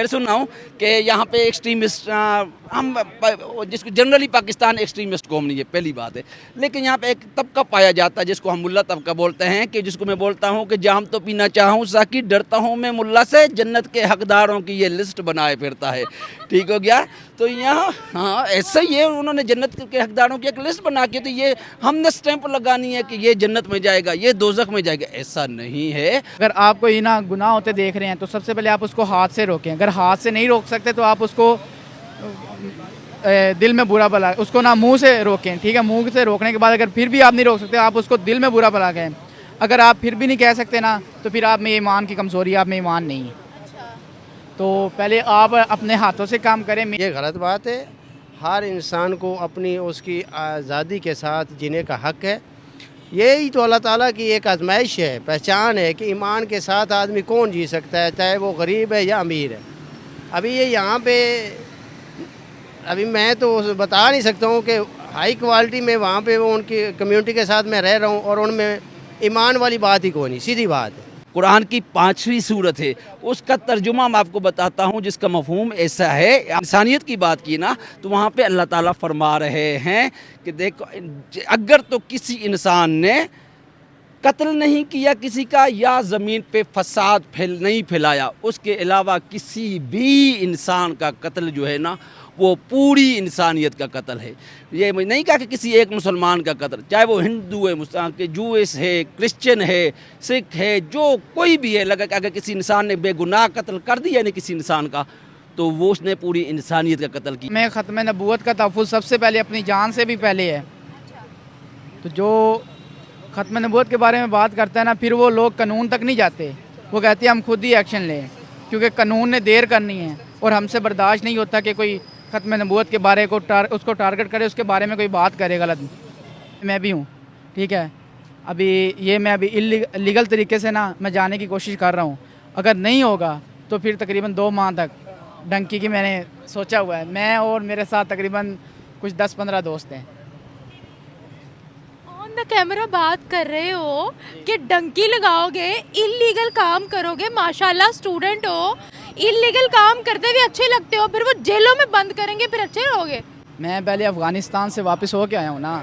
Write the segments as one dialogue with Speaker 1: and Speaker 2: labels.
Speaker 1: फिर सुना हूँ कि यहाँ पे एक्सट्रीमिस्ट हम जिसको जनरली पाकिस्तान एक्सट्रीमिस्ट कौम नहीं है, पहली बात है। लेकिन यहाँ पे एक तबका पाया जाता है जिसको हम मुल्ला तबका बोलते हैं, कि जिसको मैं बोलता हूँ कि जाम तो पीना चाहूँ साकी, डरता हूँ मैं मुल्ला से, जन्नत के हकदारों की ये लिस्ट बनाए फिरता है। ठीक हो गया। तो यहाँ हाँ ऐसा ही है, उन्होंने जन्नत के हकदारों की एक लिस्ट बना के, तो ये हमने स्टैंप लगानी है कि ये जन्नत में जाएगा, ये दोजख में जाएगा, ऐसा नहीं है।
Speaker 2: अगर आप कोई ना गुनाह होते देख रहे हैं तो सबसे पहले आप उसको हाथ से रोकें। अगर हाथ से नहीं रोक सकते तो आप उसको दिल में बुरा भला, उसको ना मुंह से रोकें। ठीक है, मुंह से रोकने के बाद अगर फिर भी आप नहीं रोक सकते, आप उसको दिल में बुरा भला कहें। अगर आप फिर भी नहीं कह सकते ना, तो फिर आप में ईमान की कमज़ोरी, आप में ईमान नहीं है। तो पहले आप अपने हाथों से काम करें।
Speaker 3: ये गलत बात है। हर इंसान को अपनी उसकी आज़ादी के साथ जीने का हक़ है। यही तो अल्लाह ताला की एक आजमाइश है, पहचान है कि ईमान के साथ आदमी कौन जी सकता है, चाहे वो गरीब है या अमीर है। अभी ये यहाँ पे अभी मैं तो बता नहीं सकता हूँ कि हाई क्वालिटी में वहाँ पे वो उनकी कम्युनिटी के साथ मैं रह रहा हूँ और उनमें ईमान वाली बात ही कोई नहीं, सीधी बात है।
Speaker 1: कुरान की 5वीं सूरत है, उसका तर्जुमा मैं आपको बताता हूँ, जिसका मफहूम ऐसा है। इंसानियत की बात की ना, तो वहाँ पे अल्लाह ताला फरमा रहे हैं कि देखो, अगर तो किसी इंसान ने कत्ल नहीं किया किसी का, या ज़मीन पे फसाद नहीं फैलाया, उसके अलावा किसी भी इंसान का कत्ल जो है ना, वो पूरी इंसानियत का कत्ल है। ये मैं नहीं कहा कि किसी एक मुसलमान का कत्ल, चाहे वो हिंदू है, मुसलमान के जूस है, क्रिश्चियन है, सिख है, जो कोई भी है, लगा कि अगर किसी इंसान ने बेगुनाह कत्ल कर दिया नहीं किसी इंसान का, तो वो उसने पूरी इंसानियत का कत्ल किया।
Speaker 2: मैं ख़त्म नबूवत का तहफ़्फ़ुज़ सबसे पहले अपनी जान से भी पहले है। तो जो ख़त्म नबूवत के बारे में बात करता है ना, फिर वो लोग कानून तक नहीं जाते, वो कहते हैं हम खुद ही एक्शन लें, क्योंकि कानून ने देर करनी है और हमसे बर्दाश्त नहीं होता कि कोई ख़त्म नबूवत के बारे को उसको टारगेट करे, उसके बारे में कोई बात करे गलत। मैं भी हूँ, ठीक है। अभी ये मैं अभी इलीगल तरीके से ना मैं जाने की कोशिश कर रहा हूँ। अगर नहीं होगा तो फिर तकरीबन 2 माह तक डंकी की मैंने सोचा हुआ है। मैं और मेरे साथ तकरीबन कुछ 10-15 दोस्त हैं।
Speaker 4: ऑन द कैमरा बात कर रहे हो कि डंकी लगाओगे, इलीगल काम करोगे, माशाल्लाह स्टूडेंट हो, इलीगल काम करते हुए अच्छे लगते हो, फिर वो जेलों में बंद करेंगे फिर अच्छे रहोगे।
Speaker 2: मैं पहले अफ़गानिस्तान से वापस होके आया हूँ ना,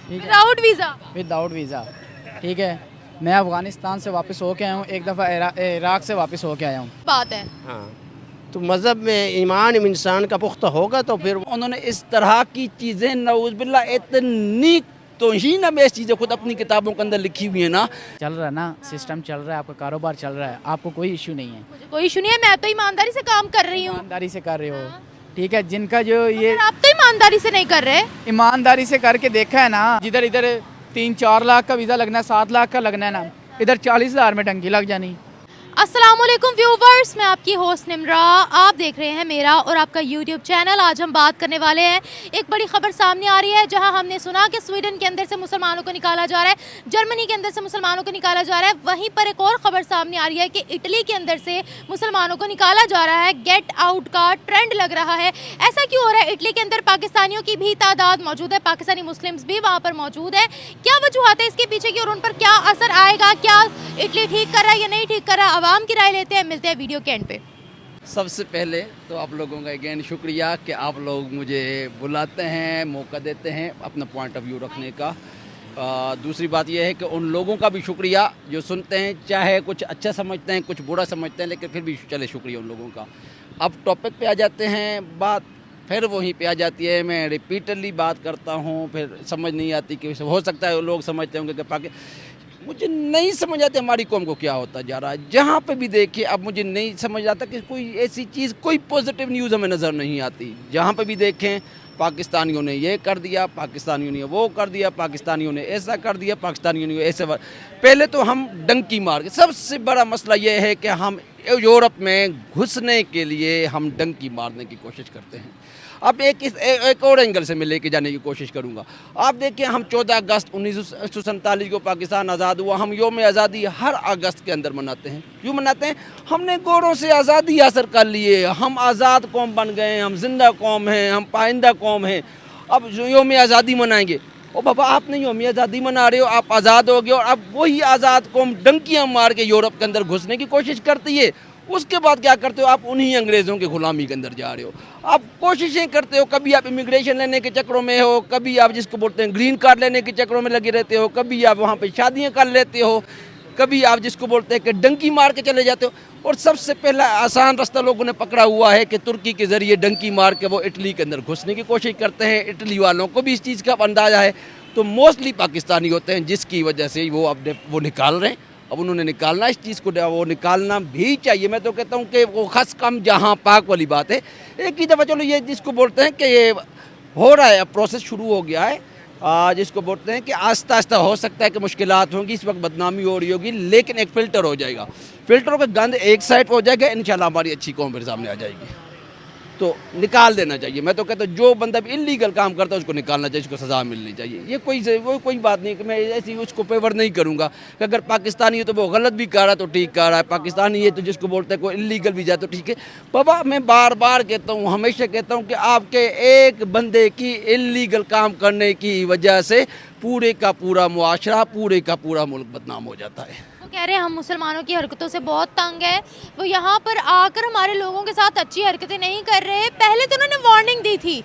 Speaker 4: विदाउट वीज़ा।
Speaker 2: विदाउट वीज़ा, ठीक है। मैं अफ़गानिस्तान से वापस होके आया हूँ, एक दफ़ा इराक़ से वापस होके आया हूँ।
Speaker 4: बात है
Speaker 3: हाँ, तो मज़हब में ईमान इंसान का पुख्ता होगा तो फिर
Speaker 1: उन्होंने इस तरह की चीज़ें नऊज़ुबिल्लाह इतनी तौहीन में चीज़ें खुद अपनी किताबों के अंदर लिखी हुई है ना।
Speaker 2: चल रहा है ना, सिस्टम चल रहा है, आपका कारोबार चल रहा है, आपको कोई इशू नहीं है।
Speaker 4: मुझे कोई इशू नहीं है, मैं तो ईमानदारी से काम कर रही हूँ।
Speaker 2: ईमानदारी से कर रहे हो, ठीक है। जिनका जो ये
Speaker 4: आप तो ईमानदारी से नहीं कर रहे।
Speaker 2: ईमानदारी से करके देखा है ना, जिधर इधर 3-4 लाख का वीज़ा लगना है, 7 लाख का लगना है ना, इधर 40,000 में डंकी लग जानी।
Speaker 4: अस्सलामुअलैकुम व्यूवर्स, मैं आपकी होस्ट निमरा, आप देख रहे हैं मेरा और आपका यूट्यूब चैनल। आज हम बात करने वाले हैं, एक बड़ी खबर सामने आ रही है, जहां हमने सुना कि स्वीडन के अंदर से मुसलमानों को निकाला जा रहा है, जर्मनी के अंदर से मुसलमानों को निकाला जा रहा है। वहीं पर एक और खबर सामने आ रही है कि इटली के अंदर से मुसलमानों को निकाला जा रहा है। गेट आउट का ट्रेंड लग रहा है। ऐसा क्यों हो रहा है? इटली के अंदर पाकिस्तानियों की भी तादाद मौजूद है, पाकिस्तानी मुस्लिम्स भी वहाँ पर मौजूद है। क्या वजूहत है इसके पीछे की और उन पर क्या असर आएगा? क्या इटली ठीक कर रहा है या नहीं ठीक कर रहा है? आवाम की राय लेते हैं, मिलते हैं वीडियो के एंड पे।
Speaker 1: सबसे पहले तो आप लोगों का अगेन शुक्रिया कि आप लोग मुझे बुलाते हैं, मौका देते हैं अपना पॉइंट ऑफ व्यू रखने का। दूसरी बात यह है कि उन लोगों का भी शुक्रिया जो सुनते हैं, चाहे कुछ अच्छा समझते हैं कुछ बुरा समझते हैं, लेकिन फिर भी चले शुक्रिया उन लोगों का। अब टॉपिक पे आ जाते हैं, बात फिर वहीं पे आ जाती है। मैं रिपीटडली बात करता हूँ, फिर समझ नहीं आती कि हो सकता है लोग समझते होंगे कि मुझे नहीं समझ आती हमारी कौम को क्या होता जा रहा है। जहाँ पे भी देखिए अब मुझे नहीं समझ आता कि कोई ऐसी चीज़, कोई पॉजिटिव न्यूज़ हमें नज़र नहीं आती। जहाँ पे भी देखें पाकिस्तानियों ने ये कर दिया, पाकिस्तानियों ने वो कर दिया, पाकिस्तानियों ने ऐसा कर दिया, पाकिस्तानियों ने ऐसे। पहले तो हम डंकी मार के, सबसे बड़ा मसला ये है कि हम यूरोप में घुसने के लिए हम डंकी मारने की कोशिश करते हैं। अब एक और एंगल से मैं लेके जाने की कोशिश करूंगा। आप देखिए, हम 14 अगस्त 1947 को पाकिस्तान आज़ाद हुआ, हम योम आज़ादी हर अगस्त के अंदर मनाते हैं। क्यों मनाते हैं? हमने गोरों से आज़ादी हासिल कर ली है, हम आज़ाद कौम बन गए हैं, हम जिंदा कौम हैं, हम पाइंदा कौम हैं। अब योम आज़ादी मनाएंगे, ओ बाबा आपने योम आज़ादी मना रहे हो, आप आज़ाद हो गए, और अब वही आज़ाद कौम डंकियाँ मार के यूरोप के अंदर घुसने की कोशिश करती है। उसके बाद क्या करते हो, आप उन्हीं अंग्रेज़ों के ग़ुलामी के अंदर जा रहे हो। आप कोशिशें करते हो, कभी आप इमिग्रेशन लेने के चक्रों में हो, कभी आप जिसको बोलते हैं ग्रीन कार्ड लेने के चक्रों में लगे रहते हो, कभी आप वहाँ पे शादियाँ कर लेते हो, कभी आप जिसको बोलते हैं कि डंकी मार के चले जाते हो। और सबसे पहला आसान रास्ता लोगों ने पकड़ा हुआ है कि तुर्की के ज़रिए डंकी मार के वो इटली के अंदर घुसने की कोशिश करते हैं। इटली वालों को भी इस चीज़ का अंदाज़ा है, तो मोस्टली पाकिस्तानी होते हैं, जिसकी वजह से वो अपने वो निकाल रहे हैं। अब उन्होंने निकालना इस चीज़ को, वो निकालना भी चाहिए। मैं तो कहता हूँ कि वो खस कम जहाँ पाक वाली बात है। एक ही दफ़ा चलो ये जिसको बोलते हैं कि ये हो रहा है, अब प्रोसेस शुरू हो गया है, जिसको बोलते हैं कि आस्ता आस्ता हो सकता है कि मुश्किलात होंगी, इस वक्त बदनामी हो रही होगी, लेकिन एक फ़िल्टर हो जाएगा। फ़िल्टरों का गंद एक साइड हो जाएगा, इंशाल्लाह हमारी अच्छी कौम फिर सामने आ जाएगी। तो निकाल देना चाहिए। मैं तो कहता हूँ जो बंदा इल्लीगल काम करता है उसको निकालना चाहिए, उसको सज़ा मिलनी चाहिए। ये कोई बात नहीं कि मैं ऐसी उसको फेवर नहीं करूँगा कि अगर पाकिस्तानी है तो वो गलत भी कर रहा है तो ठीक कर रहा है, पाकिस्तानी है तो जिसको बोलते हैं कोई इल्लीगल भी जाए तो ठीक है। बाबा मैं बार बार कहता हूँ, हमेशा कहता हूँ कि आपके एक बंदे की इल्लीगल काम करने की वजह से पूरे का पूरा मुआशरा, पूरे का पूरा मुल्क बदनाम हो जाता है।
Speaker 4: वो कह रहे हैं हम मुसलमानों की हरकतों से बहुत तंग है, वो यहाँ पर आकर हमारे लोगों के साथ अच्छी हरकतें नहीं कर रहे। पहले तो उन्होंने वार्निंग दी थी,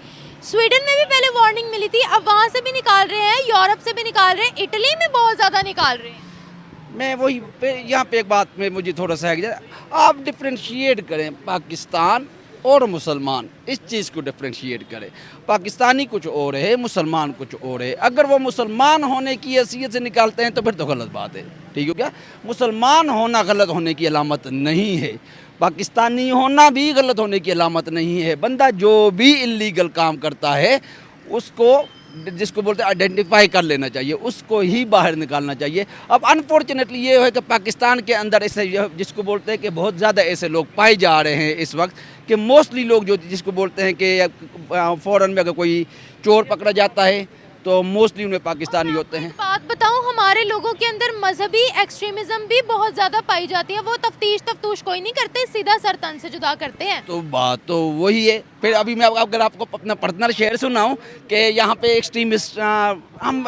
Speaker 4: स्वीडन में भी पहले वार्निंग मिली थी, अब वहाँ से भी निकाल रहे हैं, यूरोप से भी निकाल रहे हैं, इटली में बहुत ज़्यादा निकाल रहे हैं।
Speaker 1: मैं वही यहाँ पे एक बात में मुझे थोड़ा सा है, आप डिफ्रेंशिएट करें पाकिस्तान और मुसलमान, इस चीज़ को डिफ्रेंशिएट करें। पाकिस्तानी कुछ और है, मुसलमान कुछ और है। अगर वो मुसलमान होने की हैसियत से निकालते हैं तो फिर तो गलत बात है, ठीक है क्या? मुसलमान होना गलत होने की अलामत नहीं है, पाकिस्तानी होना भी गलत होने की अलामत नहीं है। बंदा जो भी इल्लीगल काम करता है उसको, जिसको बोलते हैं आइडेंटिफाई कर लेना चाहिए, उसको ही बाहर निकालना चाहिए। अब अनफॉर्चुनेटली ये है कि पाकिस्तान के अंदर ऐसे जिसको बोलते हैं कि बहुत ज़्यादा ऐसे लोग पाए जा रहे हैं इस वक्त कि मोस्टली लोग जो जिसको बोलते हैं कि फ़ौरन में अगर कोई चोर पकड़ा जाता है तो मोस्टली उनमें पाकिस्तानी होते हैं।
Speaker 4: बात बताऊं, हमारे लोगों के अंदर मजहबी एक्सट्रीमिज्म भी बहुत ज़्यादा पाई जाती है। वो तफ्तीश कोई नहीं करते, सीधा सर तन से जुदा करते हैं।
Speaker 1: तो बात तो वही है। फिर अभी मैं अगर आपको अपना पर्सनल शेयर सुनाऊं कि यहाँ पे एक्सट्रीमिस्ट, हम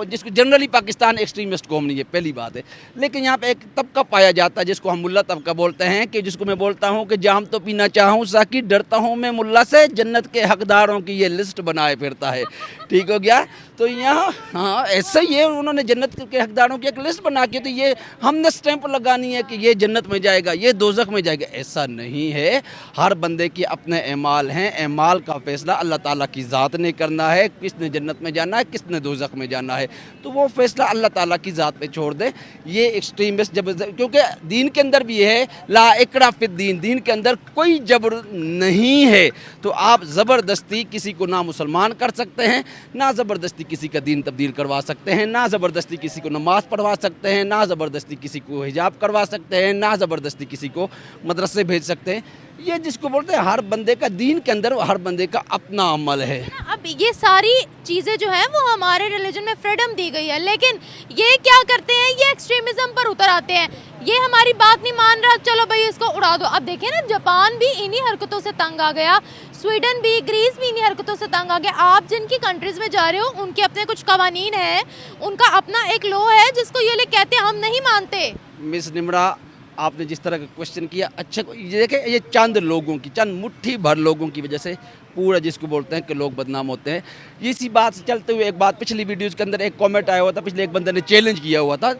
Speaker 1: जिसको जनरली पाकिस्तान एक्सट्रीमिस्ट कौम नहीं है, पहली बात है, लेकिन यहाँ पे एक तबका पाया जाता है जिसको हम मुल्ला तबका बोलते हैं, कि जिसको मैं बोलता हूँ कि जाम तो पीना चाहूँ साकी, डरता हूँ मैं मुल्ला से, जन्नत के हकदारों की ये लिस्ट बनाए फिरता है। ठीक हो गया? तो यहाँ हाँ ऐसा ही है, उन्होंने जन्नत के हकदारों की एक लिस्ट बना के, तो ये हमने स्टैंप लगानी है कि ये जन्नत में जाएगा, ये दोज़ख में जाएगा, ऐसा नहीं है। हर बंदे की अपने एमाल हैं, एमाल का फैसला अल्लाह ताला की ज़ात ने करना है, किसने जन्नत में जाना है, किसने दोज़ख में जाना है, तो वो फैसला अल्लाह ताला की ज़ात पे छोड़ दे। ये एक्सट्रीमिस्ट जब, क्योंकि दीन के अंदर भी है ला इकरा फिद दीन, दीन के अंदर कोई जबर नहीं है। तो आप ज़बरदस्ती किसी को ना मुसलमान कर सकते हैं, ना ज़बरदस्ती किसी का दीन तब्दील करवा सकते हैं, ना ज़बरदस्ती किसी को नमाज़ पढ़वा सकते हैं, ना ज़बरदस्ती किसी को हिजाब करवा सकते हैं, ना ज़बरदस्ती किसी को मदरसे भेज सकते हैं। ये जिसको बोलते हैं हर बंदे का दीन के अंदर हर बंदे का अपना अमल है।
Speaker 4: अब ये सारी चीज़ें जो हैं वो हमारे रिलीजन में फ्रीडम दी गई है, लेकिन ये क्या करते हैं, ये एक्सट्रीमिज्म पर उतर आते हैं। ये हमारी बात नहीं मान रहा, चलो भाई इसको उड़ा दो। अब देखें ना, जापान भी इन्हीं हरकतों से तंग आ गया, स्वीडन भी, ग्रीस भी इन्हीं हरकतों से तंग आ गया। आप जिनकी कंट्रीज़ में जा रहे हो उनके अपने कुछ कवानीन हैं, उनका अपना एक लॉ है जिसको ये लोग कहते हैं हम नहीं मानते।
Speaker 1: मिस निमरा, आपने जिस तरह का क्वेश्चन किया, अच्छा ये देखें, ये चंद लोगों की, चंद मुट्ठी भर लोगों की वजह से पूरा जिसको बोलते हैं कि लोग बदनाम होते हैं। इसी बात से चलते हुए एक बात, पिछली वीडियोज़ के अंदर एक कमेंट आया हुआ था, पिछले एक बंदे ने चैलेंज किया हुआ था,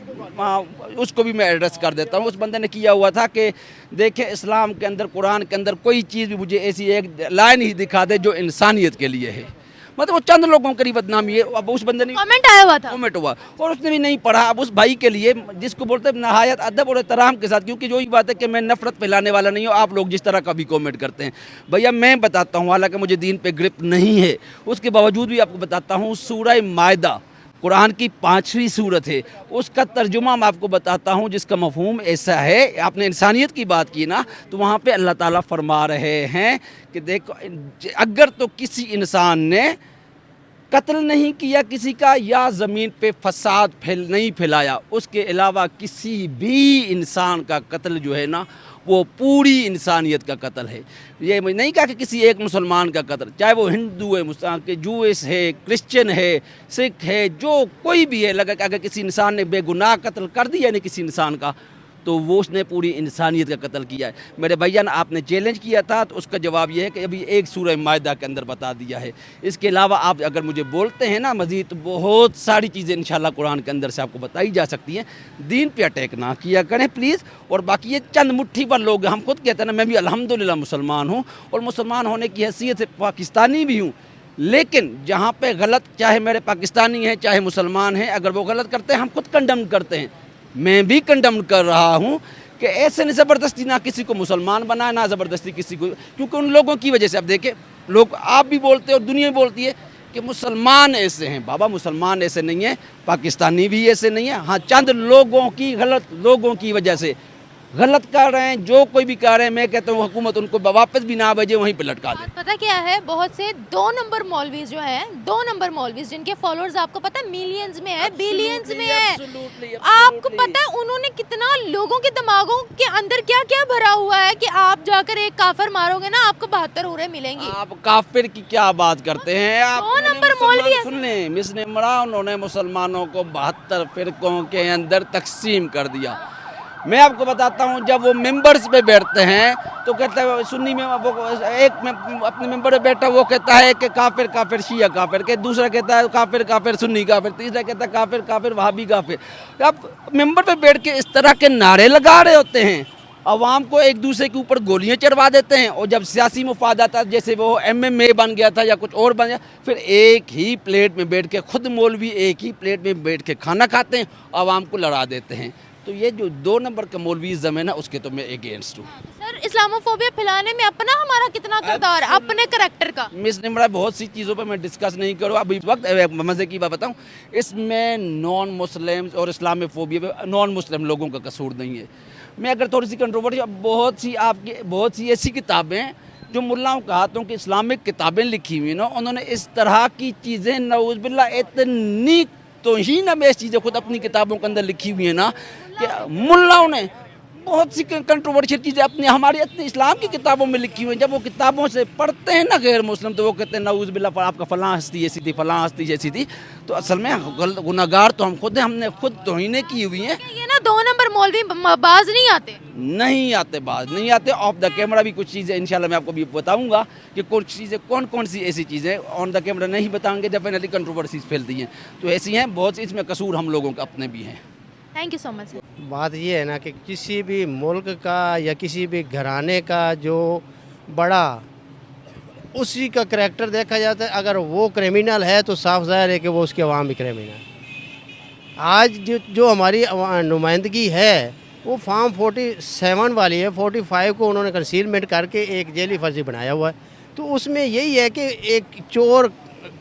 Speaker 1: उसको भी मैं एड्रेस कर देता हूँ। उस बंदे ने किया हुआ था कि देखें इस्लाम के अंदर, कुरान के अंदर कोई चीज़ भी मुझे ऐसी एक लाइन ही दिखा दे जो इंसानियत के लिए है। मतलब वो चंद लोगों की बदनामी है। अब उस बंदे ने
Speaker 4: कमेंट आया हुआ था,
Speaker 1: कमेंट हुआ और उसने भी नहीं पढ़ा। अब उस भाई के लिए जिसको बोलते हैं नहायत अदब और एहतराम के साथ, क्योंकि जो ही बात है कि मैं नफरत फैलाने वाला नहीं हूँ, आप लोग जिस तरह का भी कमेंट करते हैं भैया मैं बताता हूँ, हालांकि मुझे दीन पे ग्रिप नहीं है, उसके बावजूद भी आपको बताता हूँ। सूरह मायदा कुरान की 5वीं सूरत है, उसका तर्जुमा मैं आपको बताता हूँ, जिसका मफहूम ऐसा है। आपने इंसानियत की बात की ना, तो वहाँ पे अल्लाह ताला फरमा रहे हैं कि देखो, अगर तो किसी इंसान ने कत्ल नहीं किया किसी का, या ज़मीन पे फसाद नहीं फैलाया, उसके अलावा किसी भी इंसान का कत्ल जो है ना, वो पूरी इंसानियत का कत्ल है। ये मैं नहीं कहा कि किसी एक मुसलमान का कत्ल, चाहे वो हिंदू है, मुसलमान, जूस है, क्रिश्चियन है, सिख है, जो कोई भी है, लगा कि अगर किसी इंसान ने बेगुनाह कत्ल कर दिया नहीं किसी इंसान का, तो वो उसने पूरी इंसानियत का कत्ल किया है। मेरे भैया ने आपने चैलेंज किया था तो उसका जवाब ये है कि अभी एक सूरह मायदा के अंदर बता दिया है। इसके अलावा आप अगर मुझे बोलते हैं ना मज़ीद, तो बहुत सारी चीज़ें इंशाल्लाह कुरान के अंदर से आपको बताई जा सकती हैं। दीन पे अटैक ना किया करें प्लीज़। और बाकी ये चंद मुट्ठी पर लोग, हम खुद कहते हैं ना, मैं भी अल्हम्दुलिल्लाह मुसलमान हूँ और मुसलमान होने की हैसियत से पाकिस्तानी भी हूँ, लेकिन जहाँ पे गलत, चाहे मेरे पाकिस्तानी हैं चाहे मुसलमान हैं, अगर वो गलत करते हैं हम खुद कंडम करते हैं। मैं भी कंडम कर रहा हूँ कि ऐसे नहीं ज़बरदस्ती ना किसी को मुसलमान बनाए, ना ज़बरदस्ती किसी को, क्योंकि उन लोगों की वजह से अब देखें लोग, आप भी बोलते हो और दुनिया भी बोलती है कि मुसलमान ऐसे हैं। बाबा मुसलमान ऐसे नहीं है, पाकिस्तानी भी ऐसे नहीं है। हाँ, चंद लोगों की, गलत लोगों की वजह से गलत कर रहे हैं, जो कोई भी कर रहे हैं, मैं कहता हूँ हुकूमत उनको वापस भी ना भेजे, वहीं पे लटका दे।
Speaker 4: बात पता क्या है, बहुत से 2 नंबर मौलवीज जो हैं, 2 नंबर मौलवीज जिनके फॉलोअर्स आपको पता है मिलियंस में है, बिलियंस में है, आपको पता है उन्होंने कितना लोगों के दिमागों के अंदर क्या क्या भरा हुआ है कि आप जाकर एक काफिर मारोगे ना आपको 72 उरे मिलेंगी।
Speaker 1: आप काफिर की क्या बात करते हैं आप?
Speaker 4: 2 नंबर मौलवी है।
Speaker 1: सुन लें, मिस निमरा, उन्होंने मुसलमानों को 72 फिरकों के अंदर तकसीम कर दिया। मैं आपको बताता हूँ, जब वो मेंबर्स पे बैठते हैं तो कहता है सुन्नी में, वो एक में अपने मेंबर पे बैठा, वो कहता है कि काफिर काफिर शिया काफिर के, दूसरा कहता है काफिर काफिर सुन्नी काफिर, तीसरा कहता है काफिर काफिर वहाबी काफिर। अब मेंबर पे बैठ के इस तरह के नारे लगा रहे होते हैं, अवाम को एक दूसरे के ऊपर गोलियां चढ़वा देते हैं, और जब सियासी मुफाद आता है, जैसे वो MMA बन गया था या कुछ और बन गया, फिर एक ही प्लेट में बैठ के, खुद मौलवी एक ही प्लेट में बैठ के खाना खाते हैं, अवाम को लड़ा देते हैं। तो ये जो 2 नंबर का मौलवीज़म है ना, उसके तो मैं अगेंस्ट हूँ।
Speaker 4: सर, इस्लामोफोबिया फैलाने में अपना हमारा कितना किरदार, अपने करैक्टर का?
Speaker 1: मिस निमरा, बहुत सी चीज़ों पे मैं डिस्कस नहीं करूँ अभी इस वक्त। मज़े की बात बताऊँ, इसमें नॉन मुस्लिम्स और इस्लामोफोबिया पे नॉन मुस्लिम लोगों का कसूर नहीं है। मैं अगर थोड़ी सी कंट्रोवर्सी, बहुत सी ऐसी किताबें जो मुल्लाओं के हाथों की इस्लामिक किताबें लिखी हुई ना, उन्होंने इस तरह की चीज़ें नऊज़ बिल्लाह इतनी तौहीन में चीज़ें खुद अपनी किताबों के अंदर लिखी हुई है ना, कि मुल्लाओं ने बहुत सी कंट्रोवर्शियल चीज़ें अपनी हमारी अपनी इस्लाम की किताबों में लिखी हुई हैं। जब वो किताबों से पढ़ते हैं ना गैर मुस्लिम, तो वो कहते हैं नऊज़ बिल्लाह आपका फ़लाँ हस्ती ऐसी थी, फ़लाँ हस्ती जैसी थी। तो असल में गुनाहगार तो हम खुद हैं, हमने खुद तौहीनें की हुई हैं।
Speaker 4: ये ना 2 नंबर मौलवी बाज नहीं आते,
Speaker 1: नहीं आते, बाज नहीं आते। ऑफ द कैमरा भी कुछ चीज़ें इंशाल्लाह मैं आपको भी बताऊंगा कि कुछ चीज़ें कौन कौन सी ऐसी चीज़ें ऑन द कैमरा नहीं बताएंगे, डेफिनेटली कंट्रोवर्सीज फैलती हैं। तो ऐसी हैं बहुत सी, इसमें कसूर हम लोगों का अपने भी हैं।
Speaker 4: Thank you so much sir.
Speaker 3: बात ये है ना कि किसी भी मुल्क का या किसी भी घराने का जो बड़ा, उसी का करैक्टर देखा जाता है। अगर वो क्रिमिनल है तो साफ ज़ाहिर है कि वो उसके अवाम भी क्रिमिनल। आज जो हमारी नुमाइंदगी है वो फॉर्म 47 वाली है। 45 को उन्होंने कंसीलमेंट करके एक जेली फर्जी बनाया हुआ है। तो उसमें यही है कि एक चोर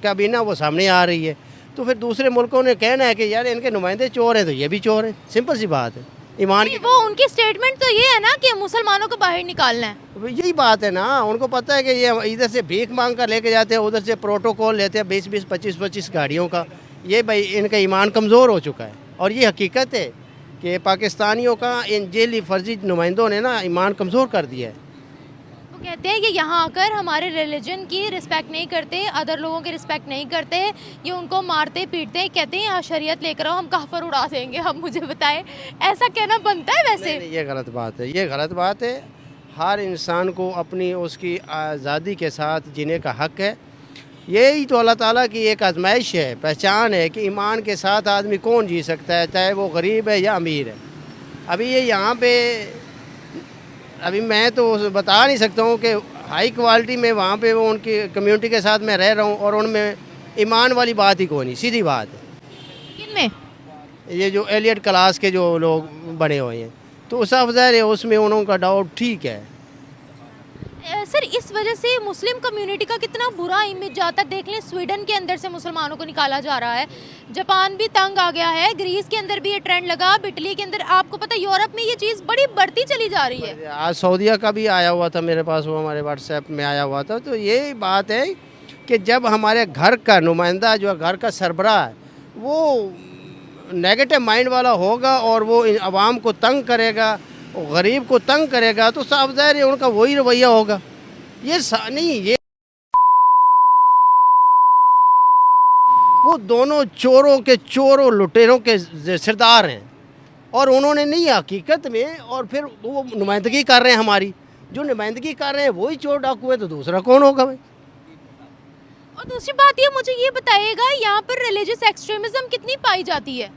Speaker 3: काबीना वो सामने आ रही है, तो फिर दूसरे मुल्कों ने कहना है कि यार इनके नुमाइंदे चोर हैं तो ये भी चोर हैं। सिंपल सी बात है। ईमान की
Speaker 4: वो उनकी स्टेटमेंट तो ये है ना कि मुसलमानों को बाहर निकालना है।
Speaker 3: यही बात है ना, उनको पता है कि ये इधर से भीख मांग कर लेके जाते हैं, उधर से प्रोटोकॉल लेते हैं 20-20, 25-25 गाड़ियों का। ये भाई इनका ईमान कमज़ोर हो चुका है, और ये हकीकत है कि पाकिस्तानियों का इन जेली फर्जी नुमाइंदों ने ना ईमान कमज़ोर कर दिया है।
Speaker 4: वो कहते हैं कि यहाँ आकर हमारे रिलीजन की रिस्पेक्ट नहीं करते, अदर लोगों की रिस्पेक्ट नहीं करते, ये उनको मारते पीटते, कहते हैं यहाँ शरीयत लेकर आओ, हम काफर उड़ा देंगे। अब मुझे बताएं, ऐसा कहना बनता है वैसे?
Speaker 3: नहीं, ये गलत बात है, ये गलत बात है। हर इंसान को अपनी उसकी आज़ादी के साथ जीने का हक़ है। यही तो अल्लाह ताला की एक आजमाइश है, पहचान है कि ईमान के साथ आदमी कौन जी सकता है, चाहे वो गरीब है या अमीर है। अभी ये यहाँ पे अभी मैं तो बता नहीं सकता हूँ कि हाई क्वालिटी में वहाँ पे वो उनकी कम्युनिटी के साथ मैं रह रहा हूँ, और उनमें ईमान वाली बात ही कोई नहीं, सीधी बात है।
Speaker 4: किनमें?
Speaker 3: ये जो एलियट क्लास के जो लोग बने हुए हैं, तो साफ ज़ाहिर है उसमें उनका डाउट ठीक है।
Speaker 4: सर, इस वजह से मुस्लिम कम्युनिटी का कितना बुरा इमेज जाता है। देख लें, स्वीडन के अंदर से मुसलमानों को निकाला जा रहा है, जापान भी तंग आ गया है, ग्रीस के अंदर भी ये ट्रेंड लगा, अब इटली के अंदर, आपको पता है यूरोप में ये चीज़ बड़ी बढ़ती चली जा रही है।
Speaker 3: आज सऊदीया का भी आया हुआ था मेरे पास, वो हमारे व्हाट्सएप में आया हुआ था। तो यही बात है कि जब हमारे घर का नुमाइंदा जो घर का सरबराह है वो नेगेटिव माइंड वाला होगा और वो आवाम को तंग करेगा, गरीब को तंग करेगा, तो साफ ज़ाहिर है उनका वही रवैया होगा। ये नहीं, ये वो दोनों चोरों के चोरों लुटेरों के सरदार हैं। और उन्होंने नहीं हकीकत में, और फिर वो नुमाइंदगी कर रहे हैं हमारी। जो नुमाइंदगी कर रहे हैं वही चोर डाकू है, तो दूसरा कौन होगा भाई?
Speaker 4: और दूसरी बात ये मुझे ये बताइएगा, यहाँ पर रिलीजियस एक्सट्रीमिज्म कितनी पाई जाती है?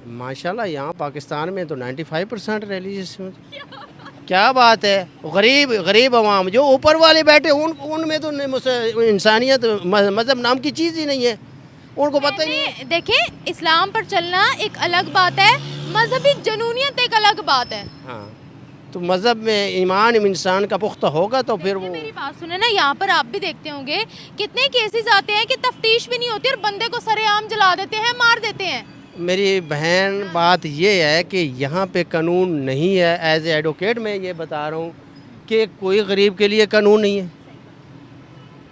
Speaker 3: माशाल्लाह यहाँ पाकिस्तान में तो 95% रिलीजियस। क्या बात है। गरीब गरीब अवाम जो ऊपर वाले बैठे उनमें तो इंसानियत मज़हब नाम की चीज़ ही नहीं है, उनको पता ही नहीं।
Speaker 4: देखें, इस्लाम पर चलना एक अलग बात है, मजहबी जनूनियत एक अलग बात है।
Speaker 3: हाँ, तो मज़हब में ईमान इंसान का पुख्ता होगा तो फिर वो।
Speaker 4: मेरी बात सुने ना, यहाँ पर आप भी देखते होंगे कितने केसेस आते हैं कि तफ्तीश भी नहीं होती और बंदे को सरेआम जला देते हैं, मार देते हैं।
Speaker 3: मेरी बहन, बात ये है कि यहाँ पे कानून नहीं है। एज ए एडवोकेट मैं ये बता रहा हूँ कि कोई गरीब के लिए कानून नहीं है।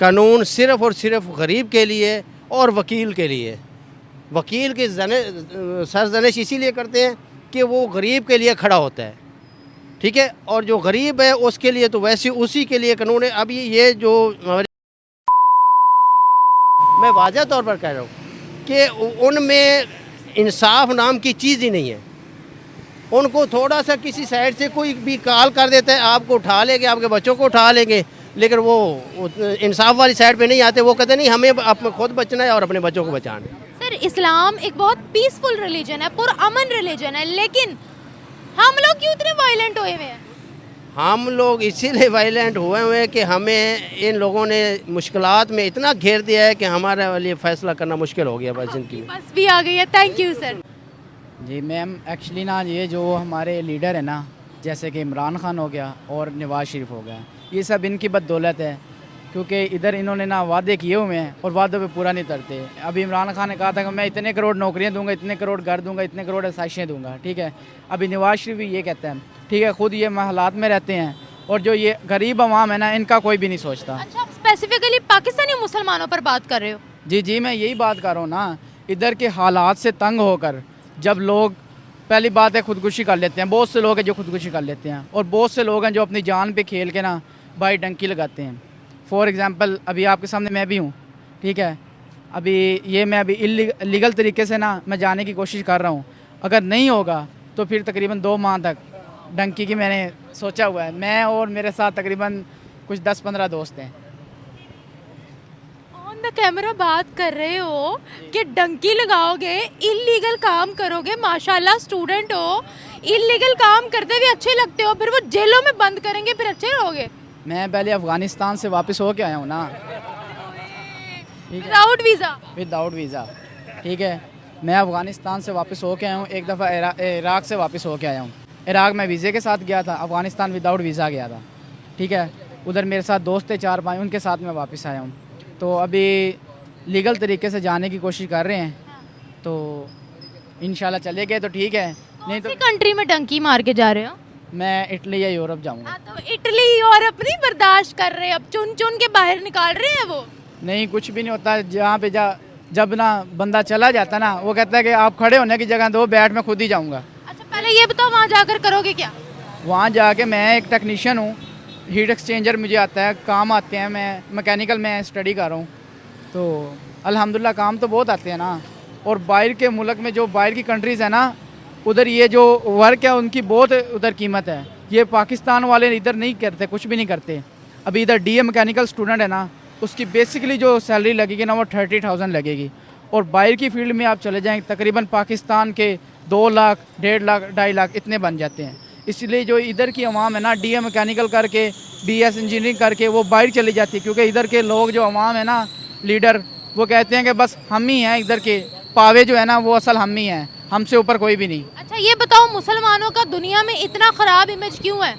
Speaker 3: कानून सिर्फ़ और सिर्फ गरीब के लिए और वकील के लिए। वकील की सरजनिश इसीलिए करते हैं कि वो गरीब के लिए खड़ा होता है, ठीक है, और जो गरीब है उसके लिए तो वैसे उसी के लिए कानून है। अभी ये जो मैं वाज़ह तौर पर कह रहा हूँ कि उनमें इंसाफ नाम की चीज़ ही नहीं है। उनको थोड़ा सा किसी साइड से कोई भी कॉल कर देता है, आपको उठा लेंगे, आपके बच्चों को उठा लेंगे, लेकिन वो इंसाफ वाली साइड पे नहीं आते। वो कहते नहीं, हमें अपने खुद बचना है और अपने बच्चों को बचाना है।
Speaker 4: सर, इस्लाम एक बहुत पीसफुल रिलीजन है, पुरअमन रिलीजन है, लेकिन हम लोग क्यों इतने वायलेंट हुए हुए हैं?
Speaker 3: हम लोग इसीलिए वायलेंट हुए हुए हैं कि हमें इन लोगों ने मुश्किलात में इतना घेर दिया है कि हमारे लिए फ़ैसला करना मुश्किल हो गया बस ज़िंदगी में।
Speaker 4: बस भी आ गई है। Thank you sir.
Speaker 2: जी मैम, एक्चुअली ना ये जो हमारे लीडर है ना, जैसे कि इमरान खान हो गया और नवाज़ शरीफ हो गया, ये सब इनकी बदौलत है, क्योंकि इधर इन्होंने ना वादे किए हुए हैं और वादों पे पूरा नहीं उतरते। अभी इमरान खान ने कहा था कि मैं इतने करोड़ नौकरियां दूंगा, इतने करोड़ घर दूंगा, इतने करोड़ आसाइशें दूंगा, ठीक है। अभी नवाज़ शरीफ भी ये कहते हैं, ठीक है, खुद ये हालात में रहते हैं, और जो ये गरीब अवाम है ना, इनका कोई भी नहीं सोचता।
Speaker 4: अच्छा, आप स्पेसिफिकली पाकिस्तानी मुसलमानों पर बात कर रहे हो?
Speaker 2: जी जी, मैं यही बात कर रहा हूँ ना। इधर के हालात से तंग होकर जब लोग, पहली बात है, खुदकुशी कर लेते हैं। बहुत से लोग हैं जो खुदकुशी कर लेते हैं, और बहुत से लोग हैं जो अपनी जान पे खेल के ना भाई डंकी लगाते हैं। फॉर एग्ज़ाम्पल, अभी आपके सामने मैं भी हूँ, ठीक है। अभी ये मैं अभी इलीगल तरीके से ना मैं जाने की कोशिश कर रहा हूँ। अगर नहीं होगा तो फिर तकरीबन 2 माह तक डंकी की मैंने सोचा हुआ है। मैं और मेरे साथ तकरीबन कुछ 10-15 दोस्त हैं।
Speaker 4: ऑन द कैमरा बात कर रहे हो कि डंकी लगाओगे, इलीगल काम करोगे। माशाल्लाह, स्टूडेंट हो, इलीगल काम करते हुए अच्छे लगते हो, फिर वो जेलों में बंद करेंगे फिर अच्छे रहोगे।
Speaker 2: मैं पहले अफ़गानिस्तान से वापस होके आया हूँ ना,
Speaker 4: विदाउट वीज़ा।
Speaker 2: विदाउट वीज़ा, ठीक है। मैं अफ़गानिस्तान से वापस होके आया हूँ, एक दफ़ा इराक़ से वापस होके आया हूँ। इराक़ में वीज़े के साथ गया था, अफ़गानिस्तान विदाउट वीज़ा गया था, ठीक है। उधर मेरे साथ दोस्त थे 4-5, उनके साथ मैं वापस आया हूँ। तो अभी लीगल तरीके से जाने की कोशिश कर रहे हैं, तो इंशाल्लाह चले गए तो ठीक है, नहीं तो
Speaker 4: कंट्री में डंकी मार के जा रहे हो?
Speaker 2: मैं इटली या यूरोप जाऊँगा।
Speaker 4: तो इटली यूरोप नहीं बर्दाश्त कर रहे, अब चुन चुन के बाहर निकाल रहे हैं वो।
Speaker 2: नहीं, कुछ भी नहीं होता। जहाँ पे जब ना बंदा चला जाता ना, वो कहता है कि आप खड़े होने की जगह दो, बैठ मैं खुद ही जाऊँगा।
Speaker 4: अच्छा, पहले ये बताओ वहाँ जाकर करोगे क्या?
Speaker 2: वहाँ जाके मैं एक टेक्नीशियन हूँ, हीट एक्सचेंजर मुझे आता है, काम आते हैं, मैं मैकेनिकल में स्टडी कर रहा हूँ, तो अल्हम्दुलिल्लाह काम तो बहुत आते हैं ना। और बाहर के मुल्क में, जो बाहर की कंट्रीज़ है ना, उधर ये जो वर्क है उनकी बहुत उधर कीमत है। ये पाकिस्तान वाले इधर नहीं करते, कुछ भी नहीं करते। अभी इधर डीए मैकेनिकल स्टूडेंट है ना, उसकी बेसिकली जो सैलरी लगेगी ना वो 30,000 लगेगी, और बाहर की फील्ड में आप चले जाएँ तकरीबन पाकिस्तान के 2 लाख, 1.5 लाख, 2.5 लाख इतने बन जाते हैं। इसलिए जो इधर की अवाम है ना, डीए मैकेनिकल करके, बीएस इंजीनियरिंग करके वो बाहर चली जाती है, क्योंकि इधर के लोग जो अवाम है ना, लीडर, वो कहते हैं कि बस हम ही हैं, इधर के पावे जो है ना वो असल हम ही हैं, हमसे ऊपर कोई भी नहीं।
Speaker 4: अच्छा, ये बताओ मुसलमानों का दुनिया में इतना ख़राब इमेज क्यों है?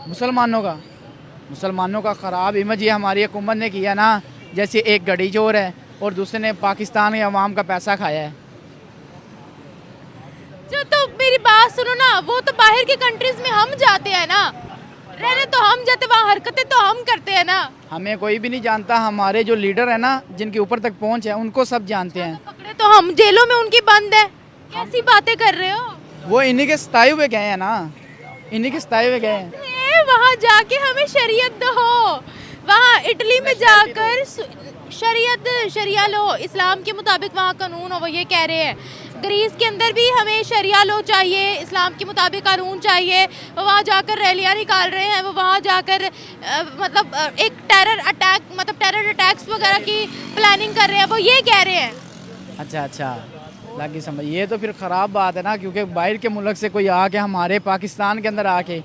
Speaker 2: मुसलमानों का ख़राब इमेज ये हमारी हुकूमत ने किया ना। जैसे एक गड़ी चोर है और दूसरे ने पाकिस्तान के अवाम का पैसा खाया है।
Speaker 4: तो मेरी बात सुनो ना, वो तो बाहर की कंट्रीज में हम जाते हैं ना, रहने तो हम जाते, वहाँ हरकतें तो हम करते हैं ना।
Speaker 2: हमें कोई भी नहीं जानता, हमारे जो लीडर है ना, जिनके ऊपर तक पहुँच है, उनको सब जानते हैं।
Speaker 4: पकड़े तो हम, जेलों में उनकी बंद है। कैसी बातें कर रहे हो?
Speaker 2: वो इन्हीं के सताए हुए गए हैं ना, इन्हीं के सताए हुए गए हैं।
Speaker 4: वहाँ जाके हमें शरीयत दो, वहाँ इटली में जाकर शरीयत शरिया लो, इस्लाम के मुताबिक वहाँ कानून हो, वो ये कह रहे हैं। ग्रीस के अंदर भी हमें शरिया लो चाहिए, इस्लाम के मुताबिक कानून चाहिए। वो वहाँ जाकर रैलियाँ निकाल रहे हैं, वो वहाँ जाकर मतलब एक टेरर अटैक्स वगैरह की प्लानिंग कर रहे हैं, वो ये कह रहे हैं।
Speaker 2: अच्छा लगी समझ। ये तो फिर ख़राब बात है ना, क्योंकि बाहर के मुल्क से कोई आके हमारे पाकिस्तान के अंदर आके,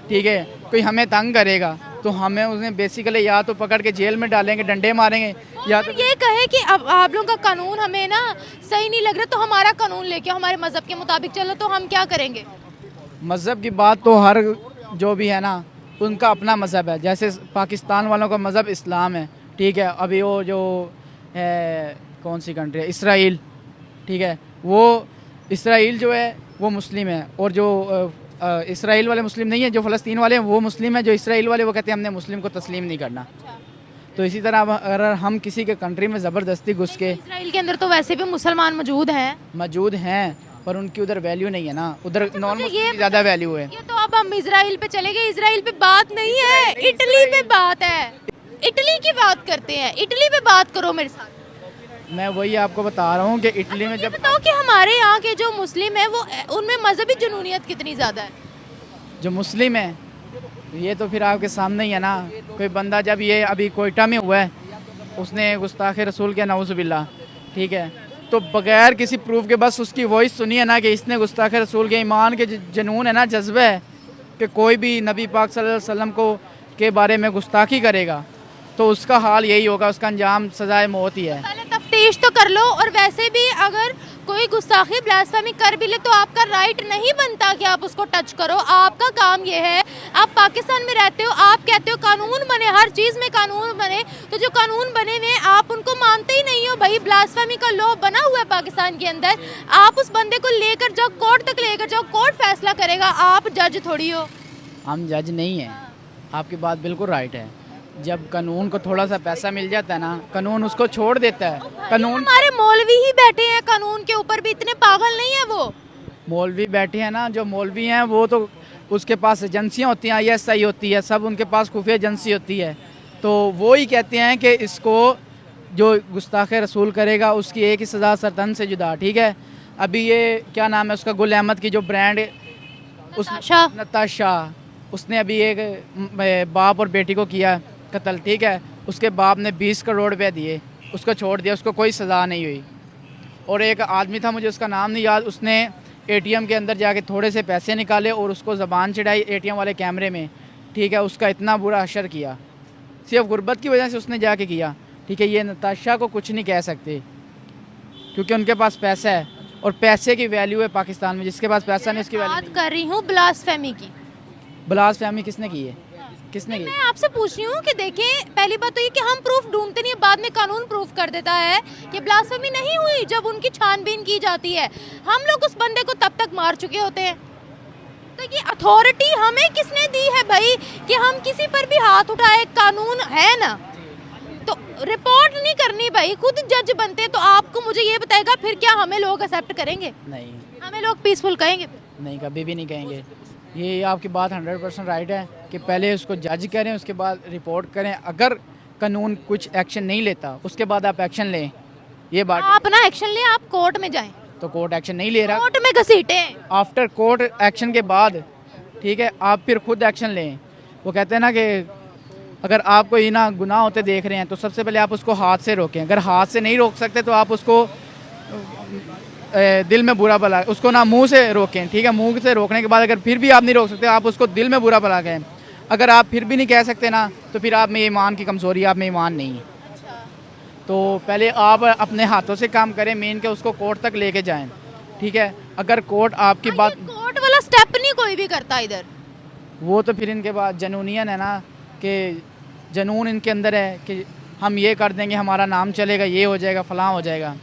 Speaker 2: ठीक है, कोई हमें तंग करेगा तो हमें उसने बेसिकली या तो पकड़ के जेल में डालेंगे, डंडे मारेंगे, या तो
Speaker 4: ये कहे कि अब आप लोगों का कानून हमें ना सही नहीं लग रहा, तो हमारा कानून लेके हमारे मज़हब के मुताबिक चलो, तो हम क्या करेंगे?
Speaker 2: मज़हब की बात तो हर जो भी है ना उनका अपना मज़हब है। जैसे पाकिस्तान वालों का मज़हब इस्लाम है, ठीक है। अभी वो जो है कौन सी कंट्री है, इसराइल, ठीक है, वो इसराइल जो है वो मुस्लिम है, और जो इसराइल वाले मुस्लिम नहीं है, जो फ़लस्तीन वाले हैं वो मुस्लिम है। जो इसराइल वाले वो कहते हैं हमने मुस्लिम को तस्लीम नहीं करना। तो इसी तरह अगर हम किसी के कंट्री में ज़बरदस्ती घुस के,
Speaker 4: इसराइल के अंदर तो वैसे भी मुसलमान मौजूद हैं, पर उनकी उधर वैल्यू नहीं है ना, उधर नॉन मुस्लिम की ज़्यादा वैल्यू है। ये तो अब हम इसराइल पे चले गए। इसराइल पे बात नहीं है, इटली पे बात है। इटली की बात करते हैं, इटली पे बात करो मेरे साथ।
Speaker 2: मैं वही आपको बता रहा हूँ कि इटली में जब
Speaker 4: बताओ कि हमारे यहाँ के जो मुस्लिम है वो उनमें मजहबी जुनूनियत कितनी ज़्यादा है?
Speaker 2: जो मुस्लिम है, ये तो फिर आपके सामने ही है ना। कोई बंदा जब ये अभी कोयटा में हुआ है, उसने गुस्ताखे रसूल के नऊज़ुबिल्लाह, ठीक है, तो बगैर किसी प्रूफ के बस उसकी वॉइस सुनी है ना कि इसने गुस्ताखे रसूल के ईमान के जुनून है ना, जज्बा है कि कोई भी नबी पाक सल्लल्लाहु अलैहि वसल्लम को के बारे में गुस्ताखी करेगा तो उसका हाल यही होगा, उसका अंजाम सजाए मौत ही है।
Speaker 4: पहले तफ्तीश तो कर लो, और वैसे भी अगर कोई गुस्ताखी ब्लास्फेमी कर भी ले तो आपका राइट नहीं बनता कि आप उसको टच करो। आपका काम ये है, आप पाकिस्तान में रहते हो, आप कहते हो कानून बने, हर चीज़ में कानून बने, तो जो कानून बने हुए आप उनको मानते ही नहीं हो। भाई ब्लास्फेमी का लॉ बना हुआ है पाकिस्तान के अंदर, आप उस बंदे को लेकर जाओ, कोर्ट तक लेकर जाओ, कोर्ट फैसला करेगा, आप जज थोड़ी हो।
Speaker 2: हम जज नहीं हैं, आपकी बात बिल्कुल राइट है। जब कानून को थोड़ा सा पैसा मिल जाता है ना, कानून उसको छोड़ देता है। कानून
Speaker 4: हमारे मौलवी ही बैठे हैं कानून के ऊपर भी, इतने पागल नहीं है वो।
Speaker 2: मौलवी बैठे हैं ना, जो मौलवी हैं वो तो उसके पास एजेंसियां होती हैं, ISI होती है, सब उनके पास खुफिया एजेंसी होती है, तो वो ही कहते हैं कि इसको जो गुस्ताखे रसूल करेगा उसकी एक ही सज़ा सरतन से जुदा, ठीक है। अभी ये क्या नाम है उसका, गुल अहमद की जो ब्रांड उस नताशा, उसने अभी एक बाप और बेटी को किया कत्ल, ठीक है, उसके बाप ने 20 करोड़ रुपये दिए, उसको छोड़ दिया, उसको कोई सज़ा नहीं हुई। और एक आदमी था, मुझे उसका नाम नहीं याद, उसने ATM के अंदर जाके थोड़े से पैसे निकाले और उसको ज़बान चढ़ाई ATM वाले कैमरे में, ठीक है, उसका इतना बुरा असर किया, सिर्फ गुर्बत की वजह से उसने जाके किया, ठीक है। ये नताशा को कुछ नहीं कह सकते क्योंकि उनके पास पैसा है, और पैसे की वैल्यू है पाकिस्तान में। जिसके पास पैसा नहीं उसकी वैल्यू
Speaker 4: बात कर रही हूँ ब्लास्फेमी की।
Speaker 2: ब्लास्फेमी किसने की है, किसने की?
Speaker 4: मैं आपसे पूछ रही हूँ कि देखें, पहली बात तो ये कि हम प्रूफ ढूंढते नहीं, बाद में कानून प्रूफ कर देता है कि ब्लास्फेमी नहीं हुई जब उनकी छानबीन की जाती है। हम लोग उस बंदे को तब तक मार चुके होते हैं। तो ये अथॉरिटी हमें किसने दी है भाई कि हम किसी पर भी हाथ उठाए? कानून है ना, तो रिपोर्ट नहीं करनी भाई, खुद जज बनते। तो आपको मुझे ये बताएगा फिर क्या हमें लोग एक्सेप्ट करेंगे?
Speaker 2: नहीं,
Speaker 4: हमें लोग पीसफुल कहेंगे?
Speaker 2: नहीं, कभी भी नहीं कहेंगे। ये आपकी बात 100% राइट है कि पहले उसको जज करें, उसके बाद रिपोर्ट करें। अगर कानून कुछ एक्शन नहीं लेता उसके बाद आप एक्शन लें, ये बात।
Speaker 4: आप ना एक्शन लें, आप कोर्ट में जाएं,
Speaker 2: तो कोर्ट एक्शन नहीं ले रहा,
Speaker 4: कोर्ट में घसीटें।
Speaker 2: आफ्टर कोर्ट एक्शन के बाद, ठीक है, आप फिर खुद एक्शन लें। वो कहते हैं ना कि अगर आप कोई ना गुनाह होते देख रहे हैं तो सबसे पहले आप उसको हाथ से रोकें। अगर हाथ से नहीं रोक सकते तो आप उसको दिल में बुरा भला, उसको ना मुंह से रोकें, ठीक है। मुंह से रोकने के बाद अगर फिर भी आप नहीं रोक सकते, आप उसको दिल में बुरा भला कहें। अगर आप फिर भी नहीं कह सकते ना, तो फिर आप में ईमान की कमज़ोरी, आप में ईमान नहीं है। तो पहले आप अपने हाथों से काम करें, मेन के उसको कोर्ट तक लेके जाएं, ठीक है। अगर कोर्ट आपकी बात,
Speaker 4: कोर्ट वाला स्टेप नहीं कोई भी करता इधर,
Speaker 2: वो तो फिर इनके बाद जनूनियन है ना, कि जनून इनके अंदर है कि हम ये कर देंगे, हमारा नाम चलेगा, ये हो जाएगा, फलां हो जाएगा।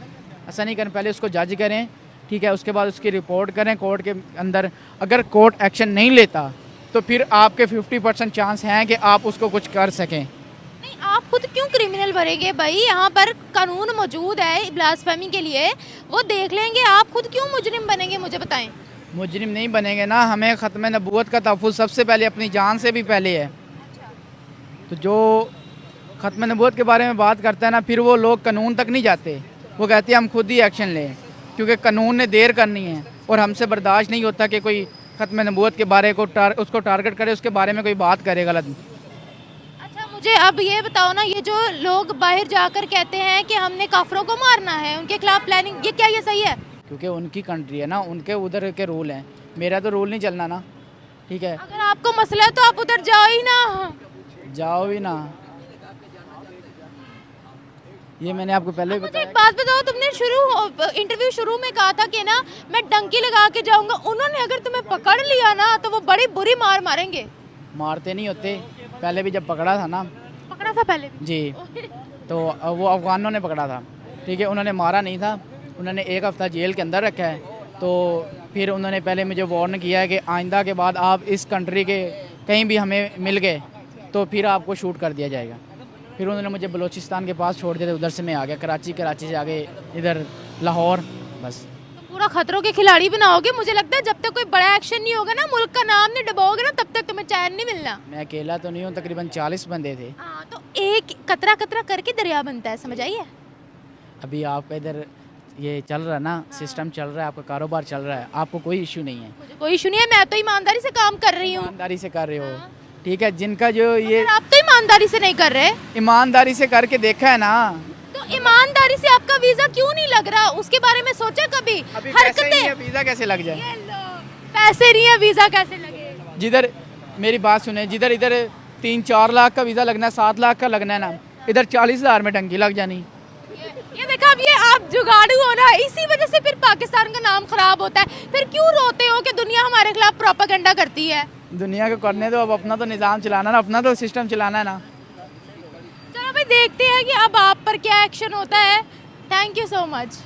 Speaker 2: ऐसा नहीं करें, पहले उसको जज करें, ठीक है, उसके बाद उसकी रिपोर्ट करें कोर्ट के अंदर। अगर कोर्ट एक्शन नहीं लेता तो फिर आपके 50% चांस हैं कि आप उसको कुछ कर सकें।
Speaker 4: नहीं, आप खुद क्यों क्रिमिनल बनेंगे भाई? यहाँ पर कानून मौजूद है ब्लास्फेमी के लिए, वो देख लेंगे। आप खुद क्यों मुजरिम बनेंगे, मुझे बताएं।
Speaker 2: मुजरिम नहीं बनेंगे ना, हमें ख़त्म नबूवत का तहफ़्फ़ुज़ सबसे पहले अपनी जान से भी पहले है। तो जो ख़त्म नबूवत के बारे में बात करता है ना, फिर वो लोग कानून तक नहीं जाते। वो कहते हैं हम खुद ही एक्शन लें, क्योंकि कानून ने देर करनी है और हमसे बर्दाश्त नहीं होता कि कोई ख़त्म नबूवत के बारे को उसको टारगेट करे, उसके बारे में कोई बात करे गलत।
Speaker 4: अच्छा मुझे अब ये बताओ ना, ये जो लोग बाहर जाकर कहते हैं कि हमने काफरों को मारना है, उनके खिलाफ प्लानिंग, ये क्या ये सही है?
Speaker 2: क्योंकि उनकी कंट्री है ना, उनके उधर के रूल हैं, मेरा तो रूल नहीं चलना ना। ठीक है,
Speaker 4: अगर आपको मसला है तो आप उधर जाओ ही ना।
Speaker 2: जाओ भी ना। ये मैंने आपको पहले ही
Speaker 4: मुझे एक
Speaker 2: बताया।
Speaker 4: बात बताओ, तुमने इंटरव्यू शुरू में कहा था कि ना मैं डंकी लगा के जाऊंगा, उन्होंने अगर तुम्हें पकड़ लिया ना तो वो बड़ी बुरी मार मारेंगे।
Speaker 2: मारते नहीं होते, पहले भी जब पकड़ा था ना
Speaker 4: पकड़ा था पहले भी?
Speaker 2: जी, तो वो अफगानों ने पकड़ा था। ठीक है, उन्होंने मारा नहीं था, उन्होंने 1 हफ़्ता जेल के अंदर रखा है। तो फिर उन्होंने पहले मुझे वार्न किया है कि आइंदा के बाद आप इस कंट्री के कहीं भी हमें मिल गए तो फिर आपको शूट कर दिया जाएगा। फिर उन्होंने मुझे बलूचिस्तान के पास छोड़ दिया, उधर से मैं आ गया कराची, कराची से आगे इधर लाहौर, बस।
Speaker 4: तुम पूरा खतरों के खिलाड़ी बनाओगे। मुझे लगता है जब तक कोई बड़ा एक्शन नहीं होगा ना, मुल्क का नाम नहीं डुबाओगे ना, तब तक तुम्हें चैन नहीं मिलना।
Speaker 2: मैं अकेला तो नहीं हूँ, तकरीबन 40 बंदे थे।
Speaker 4: हाँ, तो एक कतरा कतरा करके दरिया बनता है, समझ आइए?
Speaker 2: अभी आपका इधर ये चल रहा है ना, सिस्टम चल रहा है, आपका कारोबार चल रहा है, आपको कोई इशू नहीं है।
Speaker 4: मुझे कोई इशू नहीं है, मैं तो ईमानदारी से काम कर रही हूँ।
Speaker 2: ईमानदारी से कर रहे हो, ठीक है। जिनका जो ये
Speaker 4: आप तो ईमानदारी से नहीं कर रहे,
Speaker 2: ईमानदारी से करके देखा है ना,
Speaker 4: तो ईमानदारी से आपका वीजा क्यों नहीं लग रहा, उसके बारे में सोचा कभी?
Speaker 2: अभी पैसे नहीं है,
Speaker 4: हरकतें,
Speaker 2: वीज़ा कैसे लग जाए?
Speaker 4: ये लो, पैसे नहीं है, वीजा कैसे लगे?
Speaker 2: जिधर मेरी बात सुने, जिधर इधर 3-4 लाख का वीज़ा लगना है, 7 लाख का लगना है ना, इधर 40,000 में टंकी लग जानी।
Speaker 4: ये देखा, अब ये आप जुगाड़ू हो ना, इसी वजह से फिर पाकिस्तान का नाम खराब होता है। फिर क्यों रोते हो कि दुनिया हमारे खिलाफ प्रोपेगेंडा करती है?
Speaker 2: दुनिया को करने दो, अब अपना तो निज़ाम चलाना ना, अपना तो सिस्टम चलाना है ना।
Speaker 4: चलो भाई देखते हैं कि अब आप पर क्या एक्शन होता है। Thank you so much.